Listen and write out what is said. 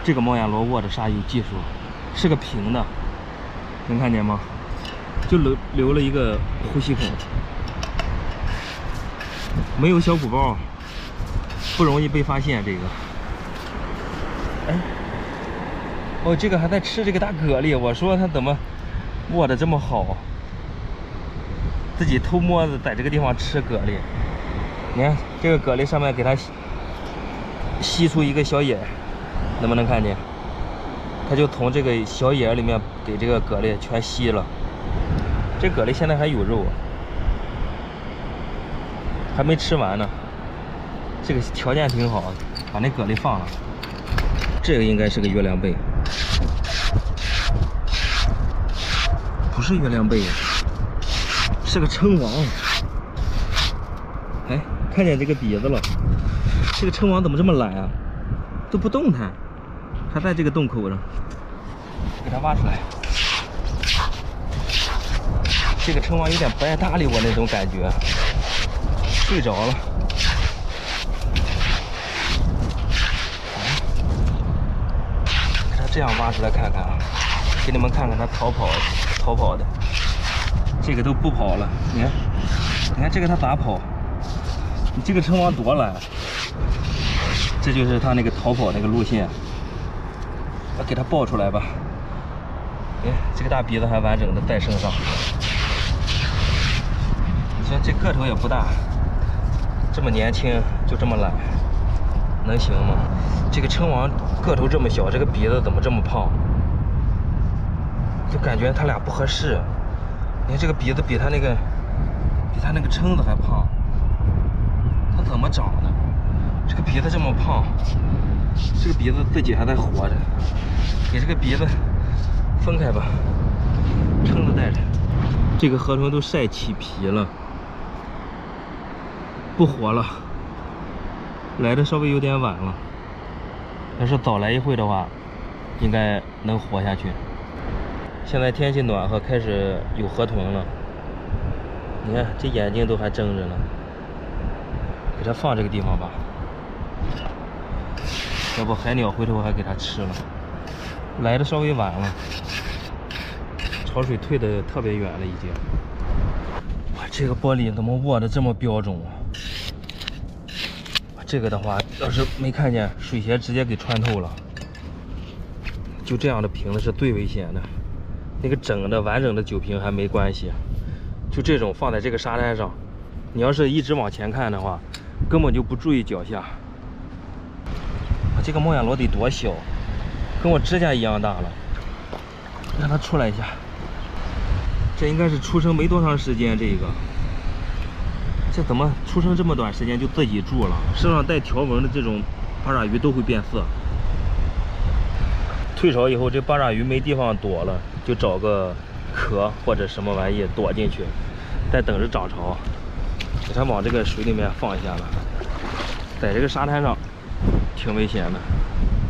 这个猫眼螺握的鲨鱼技术是个平的，能看见吗？就留了一个呼吸孔，没有小鼓包，不容易被发现。这个，哎，哦，这个还在吃这个大蛤蜊，我说它怎么握的这么好？自己偷摸的在这个地方吃蛤蜊。你看这个蛤蜊上面给它吸出一个小眼，能不能看见？它就从这个小眼里面给这个蛤蜊全吸了。这蛤蜊现在还有肉，还没吃完呢。这个条件挺好，把那蛤蜊放了。这个应该是个月亮贝，不是月亮贝，是个称王。哎，看见这个鼻子了。这个称王怎么这么懒啊？都不动弹，还在这个洞口上。给它挖出来。这个称王有点不爱搭理我那种感觉，睡着了。给它这样挖出来看看啊，给你们看看它逃跑的。这个都不跑了，你看这个它咋跑？你这个称王多懒，这就是它那个逃跑那个路线。我给它抱出来吧。哎，这个大鼻子还完整的在身上。你说这个头也不大，这么年轻就这么懒，能行吗？这个称王个头这么小，这个鼻子怎么这么胖？就感觉他俩不合适。你看这个鼻子比他那个蛏子还胖，他怎么长的？这个鼻子这么胖，这个鼻子自己还在活着，给这个鼻子分开吧，蛏子带着。这个河豚都晒起皮了，不活了。来的稍微有点晚了，要是早来一会的话，应该能活下去。现在天气暖和，开始有河豚了。你看这眼睛都还睁着呢，给它放这个地方吧，要不海鸟回头还给它吃了。来的稍微晚了，潮水退的特别远了已经。哇，这个玻璃怎么握的这么标准啊？这个的话，要是没看见，水鞋直接给穿透了。就这样的瓶子是最危险的。那个整的完整的酒瓶还没关系，就这种放在这个沙滩上，你要是一直往前看的话，根本就不注意脚下。这个猫眼螺得多小，跟我指甲一样大了。让它出来一下，这应该是出生没多长时间。这怎么出生这么短时间就自己住了？身上带条纹的这种八爪鱼都会变色。退潮以后，这八爪鱼没地方躲了，就找个壳或者什么玩意躲进去，再等着涨潮。给它往这个水里面放一下吧，在这个沙滩上挺危险的。